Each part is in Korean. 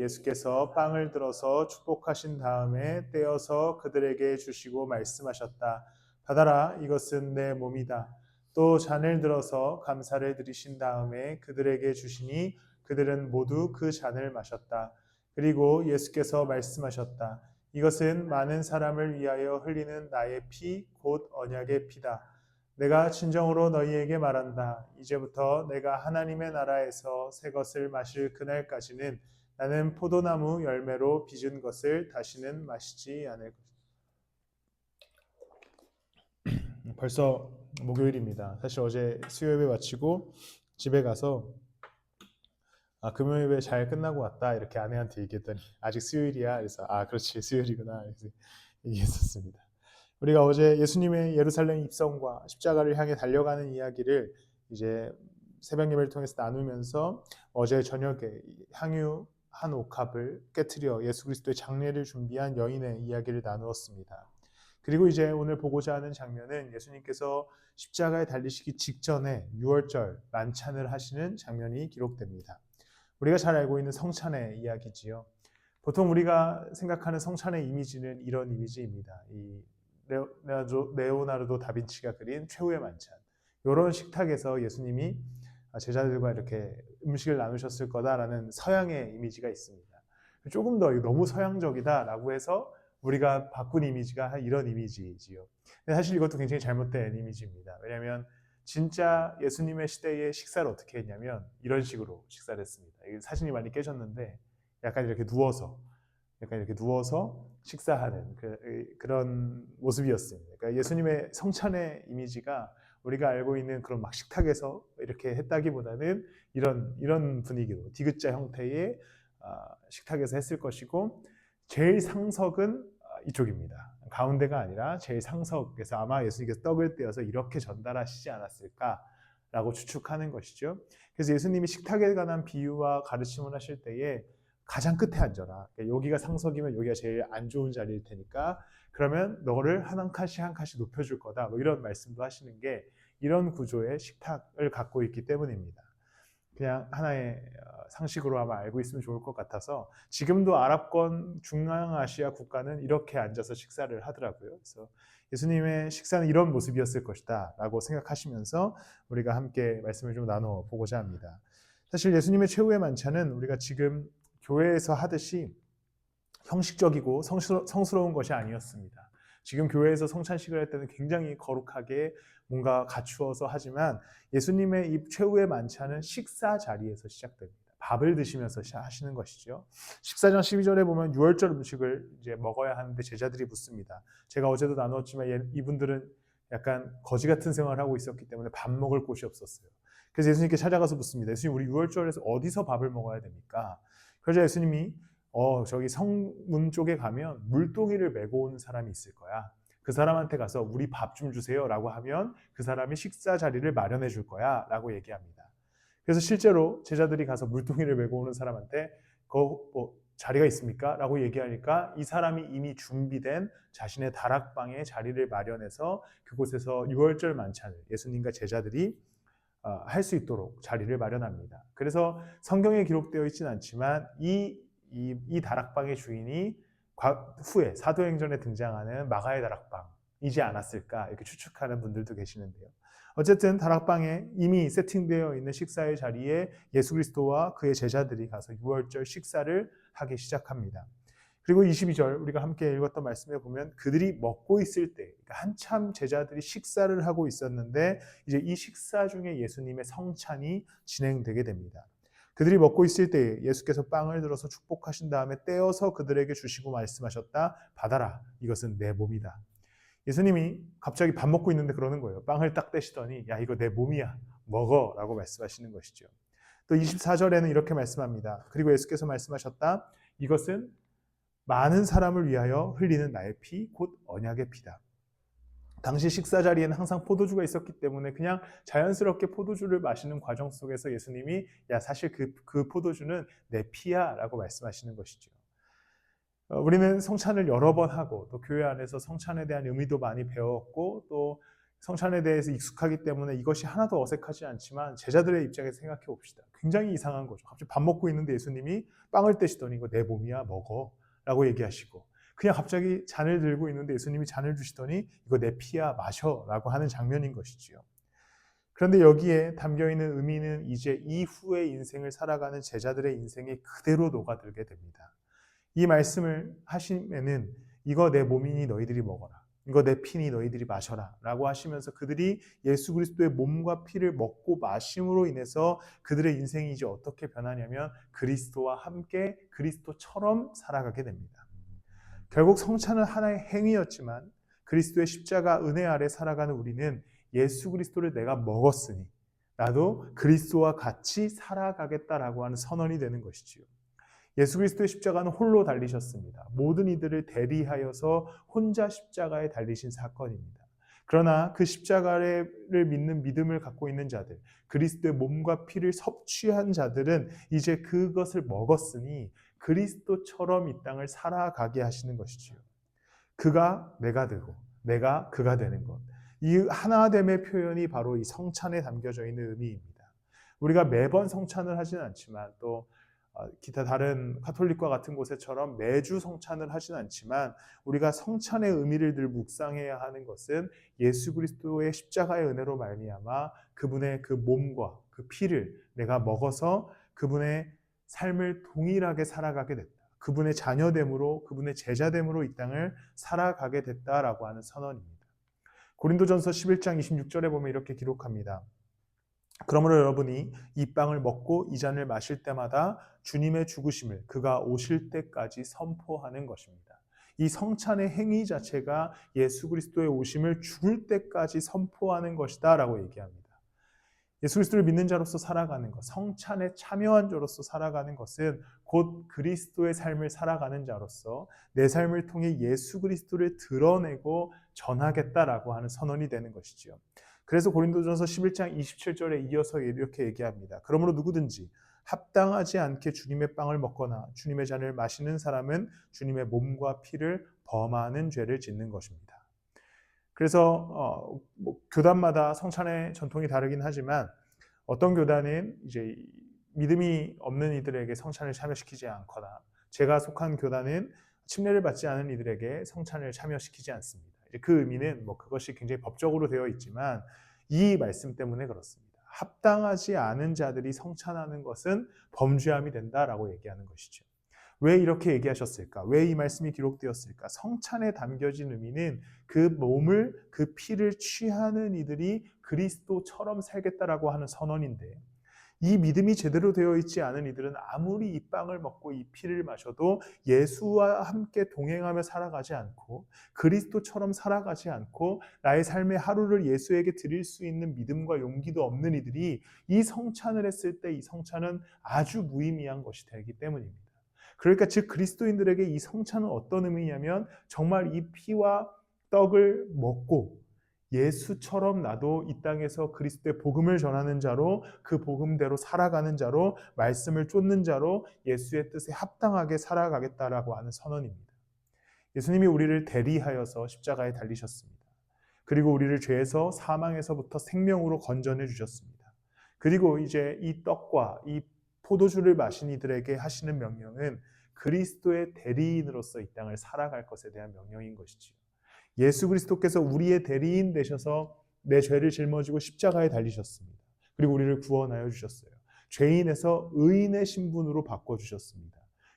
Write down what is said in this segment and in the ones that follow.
예수께서 빵을 들어서 축복하신 다음에 떼어서 그들에게 주시고 말씀하셨다. 받아라, 이것은 내 몸이다. 또 잔을 들어서 감사를 드리신 다음에 그들에게 주시니 그들은 모두 그 잔을 마셨다. 그리고 예수께서 말씀하셨다. 이것은 많은 사람을 위하여 흘리는 나의 피, 곧 언약의 피다. 내가 진정으로 너희에게 말한다. 이제부터 내가 하나님의 나라에서 새 것을 마실 그날까지는 나는 포도나무 열매로 빚은 것을 다시는 마시지 않을 것이다. 벌써 목요일입니다. 사실 어제 수요예배 마치고 집에 가서 금요일에 잘 끝나고 왔다 이렇게 아내한테 얘기했더니 아직 수요일이야. 그래서 그렇지 수요일이구나 이렇게 얘기했었습니다. 우리가 어제 예수님의 예루살렘 입성과 십자가를 향해 달려가는 이야기를 이제 새벽 예배를 통해서 나누면서 어제 저녁에 향유 한 옥합을 깨트려 예수 그리스도의 장례를 준비한 여인의 이야기를 나누었습니다. 그리고 이제 오늘 보고자 하는 장면은 예수님께서 십자가에 달리시기 직전에 유월절 만찬을 하시는 장면이 기록됩니다. 우리가 잘 알고 있는 성찬의 이야기지요. 보통 우리가 생각하는 성찬의 이미지는 이런 이미지입니다. 이 레오나르도 다빈치가 그린 최후의 만찬. 이런 식탁에서 예수님이 제자들과 이렇게 음식을 나누셨을 거다라는 서양의 이미지가 있습니다. 조금 더 너무 서양적이다라고 해서 우리가 바꾼 이미지가 이런 이미지지요. 근데 사실 이것도 굉장히 잘못된 이미지입니다. 왜냐하면 진짜 예수님의 시대의 식사를 어떻게 했냐면 이런 식으로 식사를 했습니다. 사진이 많이 깨졌는데 약간 이렇게 누워서 식사하는 그런 모습이었습니다. 그러니까 예수님의 성찬의 이미지가 우리가 알고 있는 그런 막 식탁에서 이렇게 했다기보다는 이런 분위기로 디귿자 형태의 식탁에서 했을 것이고 제일 상석은 이쪽입니다. 가운데가 아니라 제일 상석에서 아마 예수님께서 떡을 떼어서 이렇게 전달하시지 않았을까라고 추측하는 것이죠. 그래서 예수님이 식탁에 관한 비유와 가르침을 하실 때에 가장 끝에 앉아라. 여기가 상석이면 여기가 제일 안 좋은 자리일 테니까 그러면 너를 한 칸씩 한 칸씩 높여줄 거다. 뭐 이런 말씀도 하시는 게 이런 구조의 식탁을 갖고 있기 때문입니다. 그냥 하나의 상식으로 아마 알고 있으면 좋을 것 같아서 지금도 아랍권 중앙아시아 국가는 이렇게 앉아서 식사를 하더라고요. 그래서 예수님의 식사는 이런 모습이었을 것이다 라고 생각하시면서 우리가 함께 말씀을 좀 나눠보고자 합니다. 사실 예수님의 최후의 만찬은 우리가 지금 교회에서 하듯이 형식적이고 성스러운 것이 아니었습니다. 지금 교회에서 성찬식을 할 때는 굉장히 거룩하게 뭔가 갖추어서 하지만 예수님의 이 최후의 만찬은 식사 자리에서 시작됩니다. 밥을 드시면서 하시는 것이죠. 14장 12절에 보면 유월절 음식을 이제 먹어야 하는데 제자들이 묻습니다. 제가 어제도 나눴지만 이분들은 약간 거지 같은 생활을 하고 있었기 때문에 밥 먹을 곳이 없었어요. 그래서 예수님께 찾아가서 묻습니다. 예수님, 우리 유월절에서 어디서 밥을 먹어야 됩니까? 그러자 예수님이 저기 성문 쪽에 가면 물동이를 메고 오는 사람이 있을 거야. 그 사람한테 가서 우리 밥 좀 주세요 라고 하면 그 사람이 식사 자리를 마련해 줄 거야 라고 얘기합니다. 그래서 실제로 제자들이 가서 물동이를 메고 오는 사람한테 자리가 있습니까? 라고 얘기하니까 이 사람이 이미 준비된 자신의 다락방에 자리를 마련해서 그곳에서 유월절 만찬을 예수님과 제자들이 할 수 있도록 자리를 마련합니다. 그래서 성경에 기록되어 있지는 않지만 이 다락방의 주인이 후에 사도행전에 등장하는 마가의 다락방이지 않았을까 이렇게 추측하는 분들도 계시는데요. 어쨌든 다락방에 이미 세팅되어 있는 식사의 자리에 예수 그리스도와 그의 제자들이 가서 유월절 식사를 하기 시작합니다. 그리고 22절 우리가 함께 읽었던 말씀에 보면 그들이 먹고 있을 때 그러니까 한참 제자들이 식사를 하고 있었는데 이제 이 식사 중에 예수님의 성찬이 진행되게 됩니다. 그들이 먹고 있을 때 예수께서 빵을 들어서 축복하신 다음에 떼어서 그들에게 주시고 말씀하셨다. 받아라. 이것은 내 몸이다. 예수님이 갑자기 밥 먹고 있는데 그러는 거예요. 빵을 딱 떼시더니 야 이거 내 몸이야. 먹어. 라고 말씀하시는 것이죠. 또 24절에는 이렇게 말씀합니다. 그리고 예수께서 말씀하셨다. 이것은 많은 사람을 위하여 흘리는 나의 피, 곧 언약의 피다. 당시 식사 자리에는 항상 포도주가 있었기 때문에 그냥 자연스럽게 포도주를 마시는 과정 속에서 예수님이 야 사실 그 포도주는 내 피야 라고 말씀하시는 것이죠. 우리는 성찬을 여러 번 하고 또 교회 안에서 성찬에 대한 의미도 많이 배웠고 또 성찬에 대해서 익숙하기 때문에 이것이 하나도 어색하지 않지만 제자들의 입장에서 생각해 봅시다. 굉장히 이상한 거죠. 갑자기 밥 먹고 있는데 예수님이 빵을 떼시더니 이거 내 몸이야 먹어 라고 얘기하시고, 그냥 갑자기 잔을 들고 있는데 예수님이 잔을 주시더니 이거 내 피야 마셔 라고 하는 장면인 것이지요. 그런데 여기에 담겨있는 의미는 이제 이후의 인생을 살아가는 제자들의 인생에 그대로 녹아들게 됩니다. 이 말씀을 하시면은 이거 내 몸이니 너희들이 먹어라, 이거 내 피니 너희들이 마셔라 라고 하시면서 그들이 예수 그리스도의 몸과 피를 먹고 마심으로 인해서 그들의 인생이 이제 어떻게 변하냐면 그리스도와 함께 그리스도처럼 살아가게 됩니다. 결국 성찬은 하나의 행위였지만 그리스도의 십자가 은혜 아래 살아가는 우리는 예수 그리스도를 내가 먹었으니 나도 그리스도와 같이 살아가겠다라고 하는 선언이 되는 것이지요. 예수 그리스도의 십자가는 홀로 달리셨습니다. 모든 이들을 대리하여서 혼자 십자가에 달리신 사건입니다. 그러나 그 십자가를 믿는 믿음을 갖고 있는 자들, 그리스도의 몸과 피를 섭취한 자들은 이제 그것을 먹었으니 그리스도처럼 이 땅을 살아가게 하시는 것이지요. 그가 내가 되고 내가 그가 되는 것. 이 하나됨의 표현이 바로 이 성찬에 담겨져 있는 의미입니다. 우리가 매번 성찬을 하지는 않지만 또 기타 다른 카톨릭과 같은 곳에처럼 매주 성찬을 하지는 않지만 우리가 성찬의 의미를 늘 묵상해야 하는 것은 예수 그리스도의 십자가의 은혜로 말미암아 그분의 그 몸과 그 피를 내가 먹어서 그분의 삶을 동일하게 살아가게 됐다. 그분의 자녀됨으로, 그분의 제자됨으로 이 땅을 살아가게 됐다라고 하는 선언입니다. 고린도전서 11장 26절에 보면 이렇게 기록합니다. 그러므로 여러분이 이 빵을 먹고 이 잔을 마실 때마다 주님의 죽으심을 그가 오실 때까지 선포하는 것입니다. 이 성찬의 행위 자체가 예수 그리스도의 오심을 죽을 때까지 선포하는 것이다 라고 얘기합니다. 예수 그리스도를 믿는 자로서 살아가는 것, 성찬에 참여한 자로서 살아가는 것은 곧 그리스도의 삶을 살아가는 자로서 내 삶을 통해 예수 그리스도를 드러내고 전하겠다라고 하는 선언이 되는 것이지요. 그래서 고린도전서 11장 27절에 이어서 이렇게 얘기합니다. 그러므로 누구든지 합당하지 않게 주님의 빵을 먹거나 주님의 잔을 마시는 사람은 주님의 몸과 피를 범하는 죄를 짓는 것입니다. 그래서 교단마다 성찬의 전통이 다르긴 하지만 어떤 교단은 이제 믿음이 없는 이들에게 성찬을 참여시키지 않거나 제가 속한 교단은 침례를 받지 않은 이들에게 성찬을 참여시키지 않습니다. 그 의미는 그것이 굉장히 법적으로 되어 있지만 이 말씀 때문에 그렇습니다. 합당하지 않은 자들이 성찬하는 것은 범죄함이 된다라고 얘기하는 것이죠. 왜 이렇게 얘기하셨을까? 왜 이 말씀이 기록되었을까? 성찬에 담겨진 의미는 그 몸을, 그 피를 취하는 이들이 그리스도처럼 살겠다라고 하는 선언인데 이 믿음이 제대로 되어 있지 않은 이들은 아무리 이 빵을 먹고 이 피를 마셔도 예수와 함께 동행하며 살아가지 않고 그리스도처럼 살아가지 않고 나의 삶의 하루를 예수에게 드릴 수 있는 믿음과 용기도 없는 이들이 이 성찬을 했을 때 이 성찬은 아주 무의미한 것이 되기 때문입니다. 그러니까 즉 그리스도인들에게 이 성찬은 어떤 의미냐면 정말 이 피와 떡을 먹고 예수처럼 나도 이 땅에서 그리스도의 복음을 전하는 자로 그 복음대로 살아가는 자로 말씀을 쫓는 자로 예수의 뜻에 합당하게 살아가겠다라고 하는 선언입니다. 예수님이 우리를 대리하여서 십자가에 달리셨습니다. 그리고 우리를 죄에서 사망에서부터 생명으로 건져내 주셨습니다. 그리고 이제 이 떡과 이 포도주를 마신 이들에게 하시는 명령은 그리스도의 대리인으로서 이 땅을 살아갈 것에 대한 명령인 것이지요. 예수 그리스도께서 우리의 대리인 되셔서 내 죄를 짊어지고 십자가에 달리셨습니다. 그리고 우리를 구원하여 주셨어요. 죄인에서 의인의 신분으로 바꿔주셨습니다.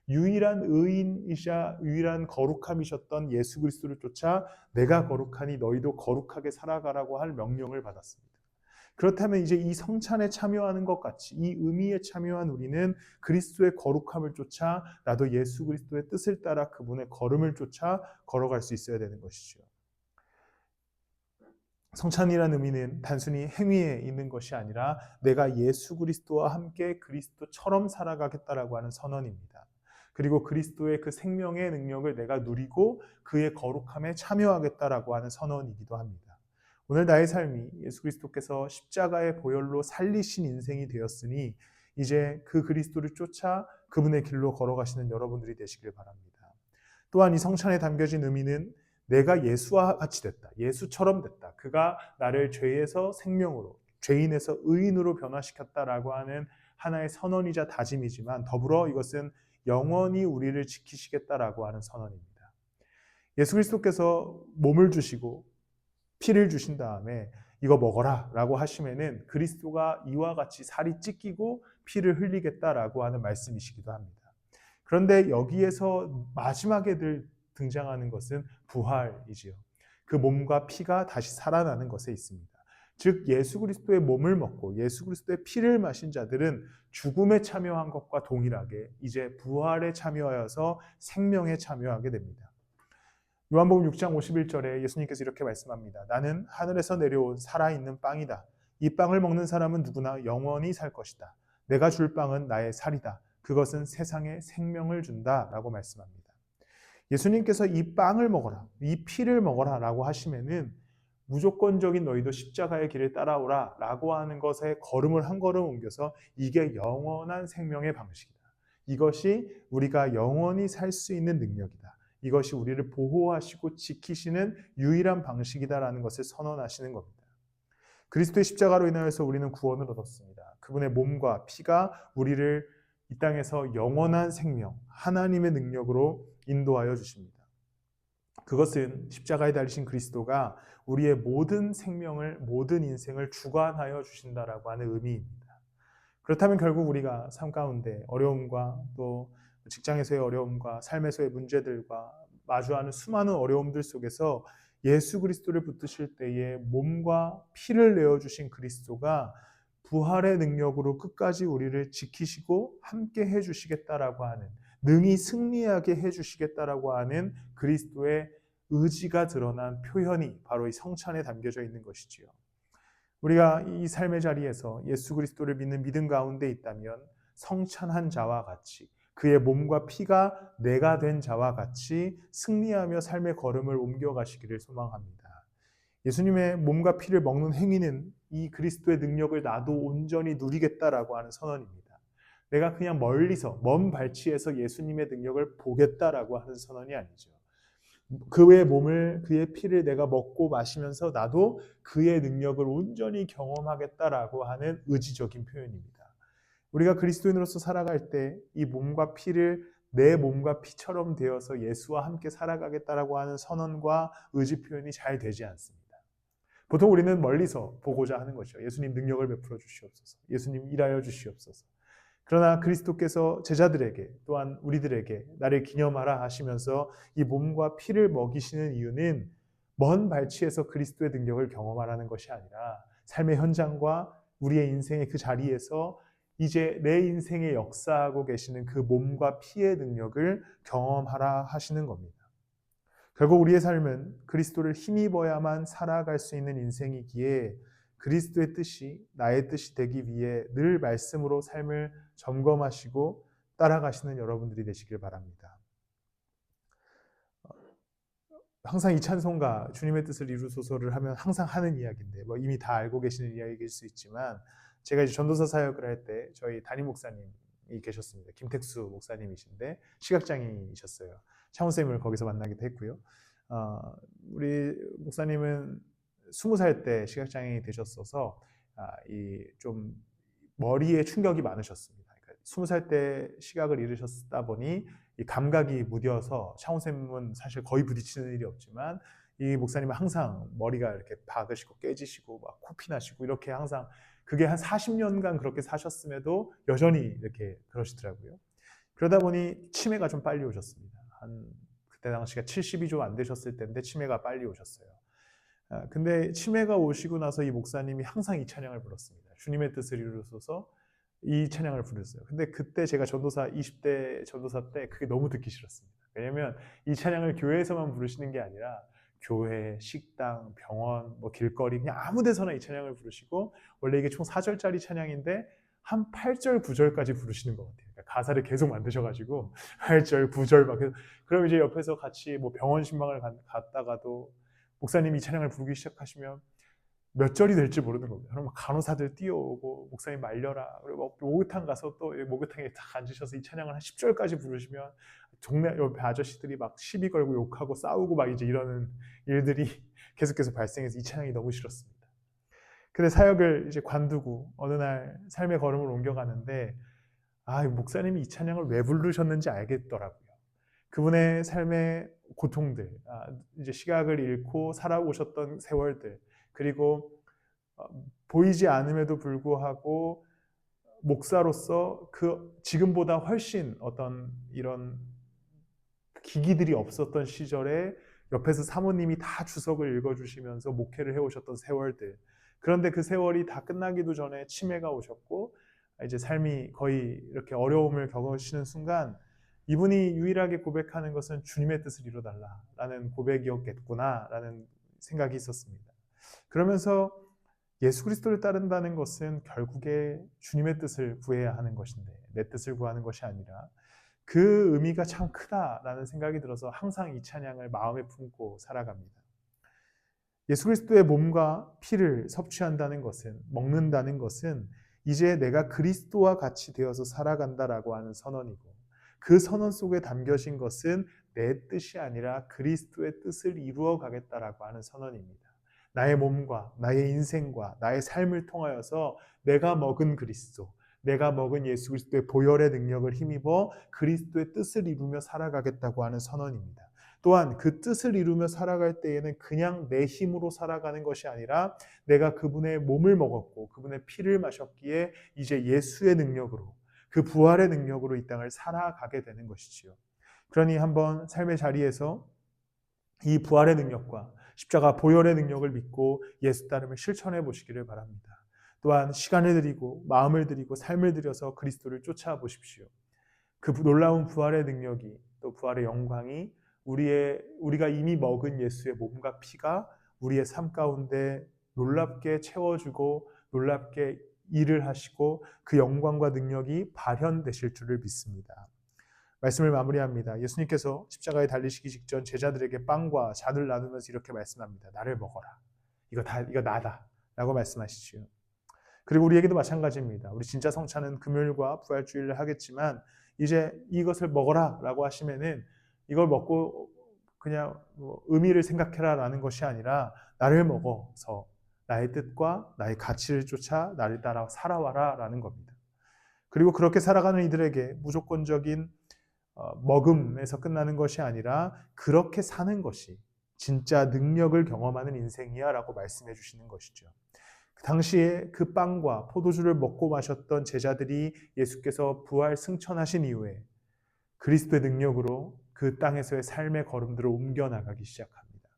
유일한 의인이자 유일한 거룩함이셨던 예수 그리스도를 쫓아 내가 거룩하니 너희도 거룩하게 살아가라고 할 명령을 받았습니다. 그렇다면 이제 이 성찬에 참여하는 것 같이 이 의미에 참여한 우리는 그리스도의 거룩함을 쫓아 나도 예수 그리스도의 뜻을 따라 그분의 걸음을 쫓아 걸어갈 수 있어야 되는 것이죠. 성찬이라는 의미는 단순히 행위에 있는 것이 아니라 내가 예수 그리스도와 함께 그리스도처럼 살아가겠다라고 하는 선언입니다. 그리고 그리스도의 그 생명의 능력을 내가 누리고 그의 거룩함에 참여하겠다라고 하는 선언이기도 합니다. 오늘 나의 삶이 예수 그리스도께서 십자가의 보혈로 살리신 인생이 되었으니 이제 그 그리스도를 쫓아 그분의 길로 걸어가시는 여러분들이 되시길 바랍니다. 또한 이 성찬에 담겨진 의미는 내가 예수와 같이 됐다. 예수처럼 됐다. 그가 나를 죄에서 생명으로, 죄인에서 의인으로 변화시켰다라고 하는 하나의 선언이자 다짐이지만 더불어 이것은 영원히 우리를 지키시겠다라고 하는 선언입니다. 예수 그리스도께서 몸을 주시고 피를 주신 다음에 이거 먹어라 라고 하시면은 그리스도가 이와 같이 살이 찢기고 피를 흘리겠다라고 하는 말씀이시기도 합니다. 그런데 여기에서 마지막에 등장하는 것은 부활이지요. 그 몸과 피가 다시 살아나는 것에 있습니다. 즉 예수 그리스도의 몸을 먹고 예수 그리스도의 피를 마신 자들은 죽음에 참여한 것과 동일하게 이제 부활에 참여하여서 생명에 참여하게 됩니다. 요한복음 6장 51절에 예수님께서 이렇게 말씀합니다. 나는 하늘에서 내려온 살아있는 빵이다. 이 빵을 먹는 사람은 누구나 영원히 살 것이다. 내가 줄 빵은 나의 살이다. 그것은 세상에 생명을 준다 라고 말씀합니다. 예수님께서 이 빵을 먹어라, 이 피를 먹어라 라고 하시면은 무조건적인 너희도 십자가의 길을 따라오라 라고 하는 것에 걸음을 한 걸음 옮겨서 이게 영원한 생명의 방식이다. 이것이 우리가 영원히 살 수 있는 능력이다. 이것이 우리를 보호하시고 지키시는 유일한 방식이다라는 것을 선언하시는 겁니다. 그리스도의 십자가로 인하여서 우리는 구원을 얻었습니다. 그분의 몸과 피가 우리를 이 땅에서 영원한 생명, 하나님의 능력으로 인도하여 주십니다. 그것은 십자가에 달리신 그리스도가 우리의 모든 생명을, 모든 인생을 주관하여 주신다라고 하는 의미입니다. 그렇다면 결국 우리가 삶 가운데 어려움과 또 직장에서의 어려움과 삶에서의 문제들과 마주하는 수많은 어려움들 속에서 예수 그리스도를 붙드실 때에 몸과 피를 내어주신 그리스도가 부활의 능력으로 끝까지 우리를 지키시고 함께 해주시겠다라고 하는, 능히 승리하게 해주시겠다라고 하는 그리스도의 의지가 드러난 표현이 바로 이 성찬에 담겨져 있는 것이지요. 우리가 이 삶의 자리에서 예수 그리스도를 믿는 믿음 가운데 있다면 성찬한 자와 같이 그의 몸과 피가 내가 된 자와 같이 승리하며 삶의 걸음을 옮겨가시기를 소망합니다. 예수님의 몸과 피를 먹는 행위는 이 그리스도의 능력을 나도 온전히 누리겠다라고 하는 선언입니다. 내가 그냥 멀리서 먼 발치에서 예수님의 능력을 보겠다라고 하는 선언이 아니죠. 그의 몸을, 그의 피를 내가 먹고 마시면서 나도 그의 능력을 온전히 경험하겠다라고 하는 의지적인 표현입니다. 우리가 그리스도인으로서 살아갈 때 이 몸과 피를 내 몸과 피처럼 되어서 예수와 함께 살아가겠다라고 하는 선언과 의지 표현이 잘 되지 않습니다. 보통 우리는 멀리서 보고자 하는 것이죠. 예수님 능력을 베풀어 주시옵소서. 예수님 일하여 주시옵소서. 그러나 그리스도께서 제자들에게 또한 우리들에게 나를 기념하라 하시면서 이 몸과 피를 먹이시는 이유는 먼 발치에서 그리스도의 능력을 경험하라는 것이 아니라 삶의 현장과 우리의 인생의 그 자리에서 이제 내 인생에 역사하고 계시는 그 몸과 피의 능력을 경험하라 하시는 겁니다. 결국 우리의 삶은 그리스도를 힘입어야만 살아갈 수 있는 인생이기에 그리스도의 뜻이 나의 뜻이 되기 위해 늘 말씀으로 삶을 점검하시고 따라가시는 여러분들이 되시길 바랍니다. 항상 이 찬송가 주님의 뜻을 이루소서를 하면 항상 하는 이야기인데 이미 다 알고 계시는 이야기일 수 있지만 제가 이제 전도사 사역을 할 때 저희 담임 목사님이 계셨습니다. 김택수 목사님이신데 시각장애이셨어요. 차훈쌤을 거기서 만나기도 했고요. 우리 목사님은 20살 때 시각장애인이 되셨어서 좀 머리에 충격이 많으셨습니다. 그러니까 20살 때 시각을 잃으셨다 보니 이 감각이 무뎌서 차훈쌤은 사실 거의 부딪히는 일이 없지만 이 목사님은 항상 머리가 이렇게 박으시고 깨지시고 막 코피 나시고 이렇게 항상 그게 한 40년간 그렇게 사셨음에도 여전히 이렇게 그러시더라고요. 그러다 보니 치매가 좀 빨리 오셨습니다. 그때 당시가 70이 좀 안 되셨을 때인데 치매가 빨리 오셨어요. 근데 치매가 오시고 나서 이 목사님이 항상 이 찬양을 불렀습니다. 주님의 뜻을 이루소서 이 찬양을 부르셨어요. 근데 그때 제가 전도사 20대 전도사 때 그게 너무 듣기 싫었습니다. 왜냐면 이 찬양을 교회에서만 부르시는 게 아니라 교회, 식당, 병원, 길거리 그냥 아무 데서나 이 찬양을 부르시고 원래 이게 총 4절짜리 찬양인데 한 8절, 9절까지 부르시는 것 같아요. 그러니까 가사를 계속 만드셔가지고 8절, 9절 막 그럼 이제 옆에서 같이 병원 신방을 갔다가도 목사님이 이 찬양을 부르기 시작하시면 몇 절이 될지 모르는 겁니다. 그럼 간호사들 뛰어오고 목사님 말려라. 그리고 목욕탕 가서 또 목욕탕에 딱 앉으셔서 이 찬양을 한 10절까지 부르시면 동네 옆에 아저씨들이 막 시비 걸고 욕하고 싸우고 막 이제 이러는 일들이 계속해서 발생해서 이 찬양이 너무 싫었습니다. 근데 사역을 이제 관두고 어느 날 삶의 걸음을 옮겨가는데 목사님이 이 찬양을 왜 부르셨는지 알겠더라고요. 그분의 삶의 고통들, 이제 시각을 잃고 살아오셨던 세월들, 그리고 보이지 않음에도 불구하고 목사로서 그 지금보다 훨씬 어떤 이런 기기들이 없었던 시절에 옆에서 사모님이 다 주석을 읽어주시면서 목회를 해오셨던 세월들. 그런데 그 세월이 다 끝나기도 전에 치매가 오셨고 이제 삶이 거의 이렇게 어려움을 겪으시는 순간 이분이 유일하게 고백하는 것은 주님의 뜻을 이루어달라라는 고백이었겠구나라는 생각이 있었습니다. 그러면서 예수 그리스도를 따른다는 것은 결국에 주님의 뜻을 구해야 하는 것인데 내 뜻을 구하는 것이 아니라 그 의미가 참 크다라는 생각이 들어서 항상 이 찬양을 마음에 품고 살아갑니다. 예수 그리스도의 몸과 피를 섭취한다는 것은, 먹는다는 것은 이제 내가 그리스도와 같이 되어서 살아간다라고 하는 선언이고, 그 선언 속에 담겨진 것은 내 뜻이 아니라 그리스도의 뜻을 이루어 가겠다라고 하는 선언입니다. 나의 몸과 나의 인생과 나의 삶을 통하여서 내가 먹은 그리스도, 내가 먹은 예수 그리스도의 보혈의 능력을 힘입어 그리스도의 뜻을 이루며 살아가겠다고 하는 선언입니다. 또한 그 뜻을 이루며 살아갈 때에는 그냥 내 힘으로 살아가는 것이 아니라 내가 그분의 몸을 먹었고 그분의 피를 마셨기에 이제 예수의 능력으로, 그 부활의 능력으로 이 땅을 살아가게 되는 것이지요. 그러니 한번 삶의 자리에서 이 부활의 능력과 십자가 보혈의 능력을 믿고 예수 따름을 실천해 보시기를 바랍니다. 또한 시간을 드리고 마음을 드리고 삶을 들여서 그리스도를 쫓아보십시오. 그 놀라운 부활의 능력이, 또 부활의 영광이 우리가 이미 먹은 예수의 몸과 피가 우리의 삶 가운데 놀랍게 채워주고 놀랍게 일을 하시고 그 영광과 능력이 발현되실 줄을 믿습니다. 말씀을 마무리합니다. 예수님께서 십자가에 달리시기 직전 제자들에게 빵과 잔을 나누면서 이렇게 말씀합니다. 나를 먹어라. 이거 나다. 라고 말씀하시지요. 그리고 우리에게도 마찬가지입니다. 우리 진짜 성찬은 금요일과 부활주일을 하겠지만 이제 이것을 먹어라 라고 하시면은 이걸 먹고 그냥 의미를 생각해라 라는 것이 아니라 나를 먹어서 나의 뜻과 나의 가치를 쫓아 나를 따라 살아와라 라는 겁니다. 그리고 그렇게 살아가는 이들에게 무조건적인 먹음에서 끝나는 것이 아니라 그렇게 사는 것이 진짜 능력을 경험하는 인생이야 라고 말씀해 주시는 것이죠. 당시에 그 빵과 포도주를 먹고 마셨던 제자들이 예수께서 부활 승천하신 이후에 그리스도의 능력으로 그 땅에서의 삶의 걸음들을 옮겨나가기 시작합니다.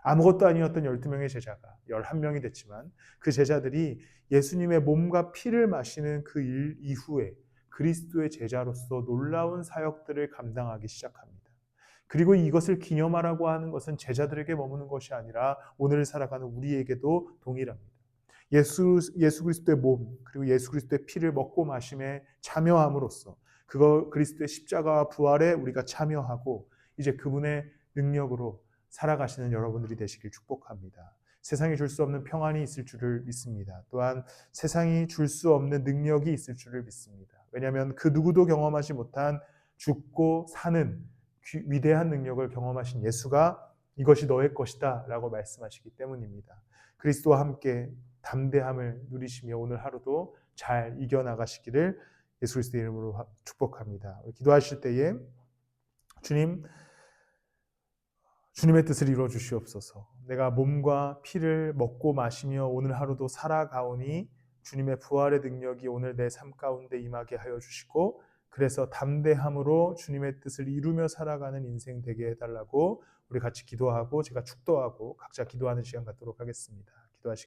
아무것도 아니었던 12명의 제자가 11명이 됐지만 그 제자들이 예수님의 몸과 피를 마시는 그 일 이후에 그리스도의 제자로서 놀라운 사역들을 감당하기 시작합니다. 그리고 이것을 기념하라고 하는 것은 제자들에게 머무는 것이 아니라 오늘을 살아가는 우리에게도 동일합니다. 예수 그리스도의 몸 그리고 예수 그리스도의 피를 먹고 마심에 참여함으로써 그리스도의 십자가와 부활에 우리가 참여하고 이제 그분의 능력으로 살아가시는 여러분들이 되시길 축복합니다. 세상이 줄 수 없는 평안이 있을 줄을 믿습니다. 또한 세상이 줄 수 없는 능력이 있을 줄을 믿습니다. 왜냐하면 그 누구도 경험하지 못한 죽고 사는 위대한 능력을 경험하신 예수가 이것이 너의 것이다 라고 말씀하시기 때문입니다. 그리스도와 함께 담대함을 누리시며 오늘 하루도 잘 이겨나가시기를 예수 그리스도의 이름으로 축복합니다. 기도하실 때에 주님의 뜻을 이루어 주시옵소서. 내가 몸과 피를 먹고 마시며 오늘 하루도 살아가오니 주님의 부활의 능력이 오늘 내 삶 가운데 임하게 하여 주시고 그래서 담대함으로 주님의 뜻을 이루며 살아가는 인생 되게 해달라고 우리 같이 기도하고 제가 축도하고 각자 기도하는 시간 갖도록 하겠습니다.